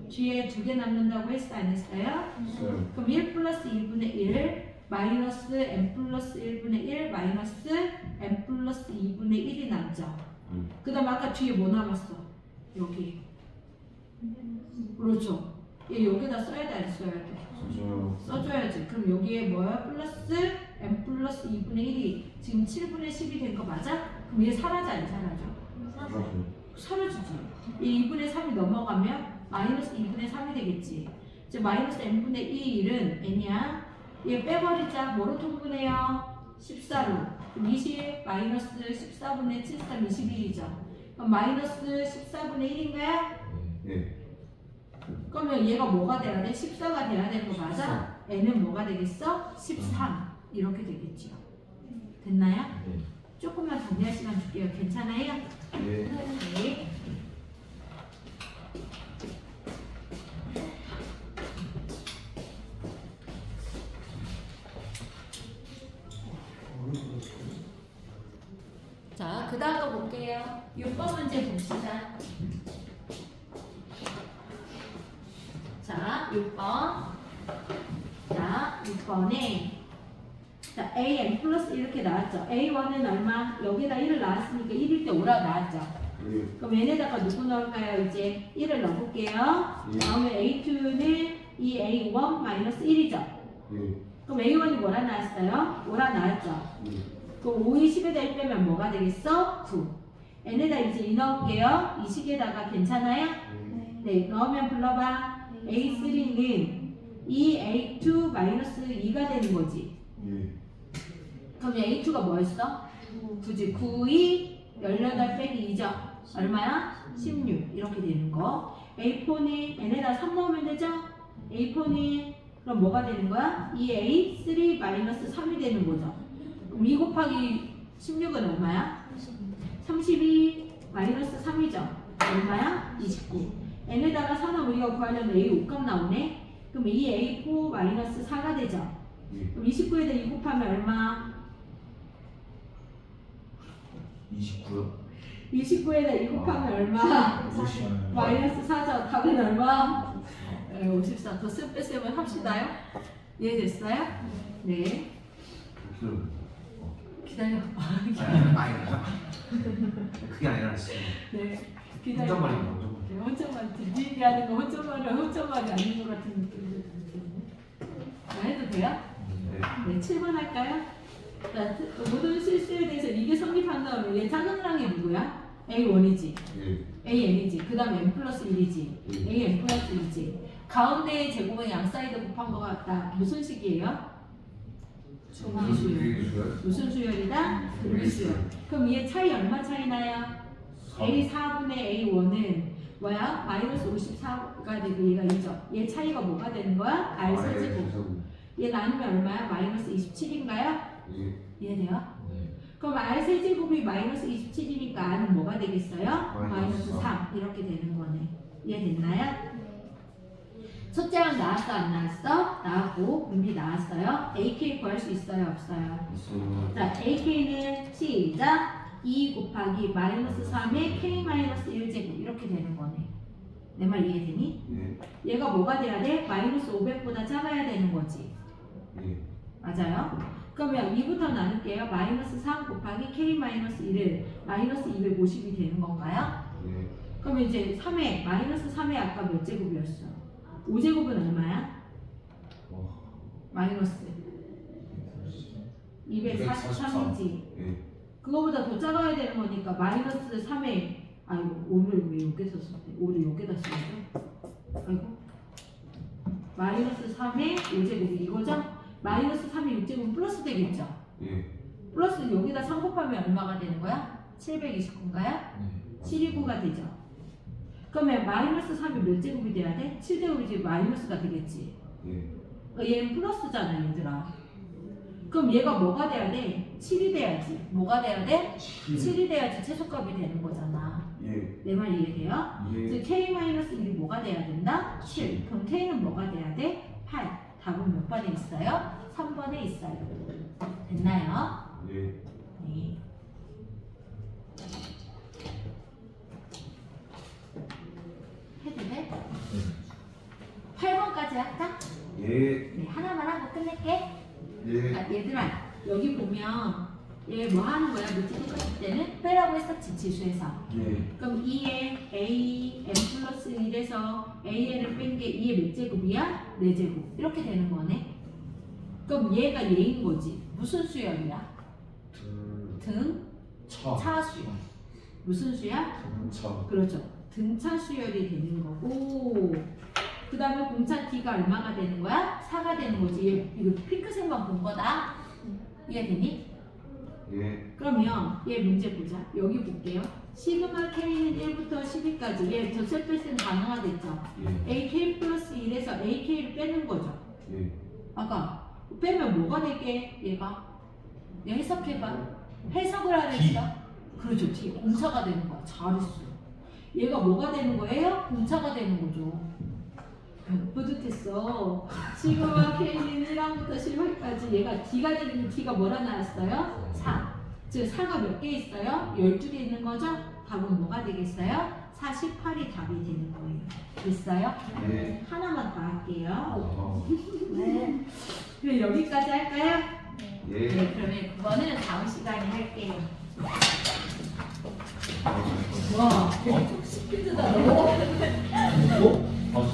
뒤에 2개 남는다고 했어? 안 했어요? 있어요. 그럼 1 플러스 2분의 1 마이너스 n 플러스 1분의 1 마이너스 n 플러스 2분의 1이 남죠? 그 다음 아까 뒤에 뭐 남았어? 여기 그렇죠? 얘 여기다 써야 돼 안 써야 돼? 맞아요. 써줘야지. 그럼 여기에 뭐야? 플러스 n 플러스 2분의 1이 지금 7분의 10이 된 거 맞아? 그럼 얘 사라져 안 사라져? 맞아요. 사라지지. 이 2분의 3이 넘어가면 마이너스 2분의 3이 되겠지. 이제 마이너스 n분의 1은 n이야. 얘 빼버리자. 뭐로 통분해요? 14로. 그럼 20 마이너스 14분의 7, 3, 21이죠. 그럼 마이너스 14분의 1인가요? 네. 그러면 얘가 뭐가 돼야 돼? 14가 돼야 되는 거 맞아? n은 뭐가 되겠어? 13 이렇게 되겠죠. 됐나요? 네. 조금만 정리할 시간 줄게요. 괜찮아요? 네. 네. 자, 그 다음 거 볼게요. 6번 문제 봅시다. 자, 6번. 자, 6번에 자, a n 플러스 이렇게 나왔죠. a1은 얼마? 여기다 1을 나왔으니까 1일 때 5라고 나왔죠. 네. 그럼 얘네다가 누구 넣을까요? 이제 1을 넣어볼게요. 예. 다음에 a2는 이 a1 마이너스 1이죠. 네. 그럼 a1이 뭐라 나왔어요? 5라 나왔죠. 네. 그럼 5이 10에다 1 빼면 뭐가 되겠어? 9. n에다 이제 2 넣을게요. 이 식에다가 괜찮아요? 네, 넣으면 불러봐. a3는 2a2 마이너스 2가 되는 거지. 네. 그럼 a2가 뭐였어? 9지. 9이 18 빼기 2죠. 얼마야? 16 이렇게 되는 거. a4는 n에다 3 넣으면 되죠? a4는 그럼 뭐가 되는 거야? 2a3 마이너스 3이 되는 거죠. 그럼 2 곱하기 16은 얼마야? 32 마이너스 3이죠. 얼마야? 29. n에다가 4 넣으면 우리가 구하려면 a 5값 나오네. 그럼 2a4 마이너스 4가 되죠. 예. 그럼 29에다 2 곱하면 얼마? 29요? 29에다 2 곱하면 얼마? 마이너스 4죠. 답은 얼마? 54. 더 쌤 합시다요. 이해됐어요? 네. 기다려. 그게 아니라 지금 네. 기다려. 혼잣말인 거. 네, 혼잣말. 네 얘기하는 거 혼잣말이 아닌 것 같은 느낌이 드는데. 해도 돼요? 네. 7번 할까요? 자, 모든 실수에 대해서 이게 성립한 다음에 얘 작은랑이 누구야? A1이지. 예. AN이지. 그 다음에 N 플러스 1이지. 예. AN 플러스 1이지. 가운데의 제곱은 양 사이드 곱한 것 같다. 무슨 식이에요? 중위수열. 무슨 수열이다? 중위수열. 그럼 얘 차이 얼마 차이 나요? A4분의 A1은 뭐야? 마이너스 54가 되고 얘가 2죠. 얘 차이가 뭐가 되는 거야? R 세제곱. 얘 나누면 얼마야? 마이너스 27인가요? 예. 이해돼요? 네. 그럼 R 세제곱이 마이너스 27이니까 R은 뭐가 되겠어요? 마이너스 마이너스 3 이렇게 되는 거네. 이해됐나요? 첫째 항 나왔어 안 나왔어? 나왔고 분비 나왔어요. AK 구할 수 있어요 없어요? 있어요. 자 AK는 시작 2 곱하기 마이너스 3의 K 마이너스 1제곱 이렇게 되는 거네. 내 말 이해되니? 예. 얘가 뭐가 돼야 돼? 마이너스 500보다 작아야 되는 거지. 예. 맞아요? 그러면 2부터 나눌게요. 마이너스 3 곱하기 K 마이너스 1은 마이너스 250이 되는 건가요? 예. 그러면 이제 3의 마이너스 3의 아까 몇 제곱이었어? 5제곱은 얼마야? 마이너스 243이지. 예. 그거보다 더 작아야 되는 거니까 마이너스 3의 아이고 5를 왜 여기다 썼대? 5를 여기다 썼죠? 아이고 마이너스 3의 5제곱이 이거죠? 마이너스 3의 6제곱은 플러스 되겠죠? 예. 플러스 여기다 3 곱하면 얼마가 되는 거야? 729인가요? 729가 되죠? 그러면 마이너스 3이 몇 제곱이 돼야 돼? 7제곱이지 마이너스가 되겠지. 예. 그러니까 얘는 플러스잖아 얘들아. 그럼 얘가 뭐가 돼야 돼? 7이 돼야지. 뭐가 돼야 돼? 7이 돼야지 최소값이 되는 거잖아. 예. 내 말 이해돼요? 예. 즉 K-1이 뭐가 돼야 된다? 7. 그럼 K는 뭐가 돼야 돼? 8. 답은 몇 번에 있어요? 3번에 있어요. 됐나요? 예. 네. 해도 돼? 8번까지 할까? 예. 네, 하나만 하고 끝낼게. 예. 자, 얘들아, 여기 보면 얘 뭐 하는 거야? 밑에 똑같을 때는 빼라고 했었지, 지수에서. 예. 그럼 2에 A, N 플러스 1에서 AN을 뺀 게 2의 몇 제곱이야? 4제곱. 이렇게 되는 거네. 그럼 얘가 얘인 거지. 무슨 수열이야? 등차 수열. 무슨 수열? 차. 그렇죠. 등차 수열이 되는 거고, 그 다음에 공차 D가 얼마가 되는 거야? 4가 되는 거지. 얘, 이거 핑크색만 본 거다. 이해되니? 예. 그러면 얘 문제 보자. 여기 볼게요. 시그마 K는 1부터 12까지. 얘 덧셈 뺄셈 가능하겠죠? 예. AK 플러스 1에서 AK를 빼는 거죠. 예. 아까 빼면 뭐가 되게 얘가? 얘 해석해봐. 해석을 하랬어. 그렇죠. D. 공차가 되는 거야. 잘했어. 얘가 뭐가 되는 거예요? 공차가 되는 거죠. 뿌듯했어. 시그마 K는 1항부터 18까지 얘가 D가 되는 D가 뭐라 나왔어요? 4. 즉 4가 몇 개 있어요? 12개 있는 거죠? 답은 뭐가 되겠어요? 48이 답이 되는 거예요. 됐어요? 예. 하나만 더 할게요. 어. 네. 그럼 여기까지 할까요? 예. 네, 그러면 그거는 다음 시간에 할게요. 와, 되게 좀 쉽게 주다. 어?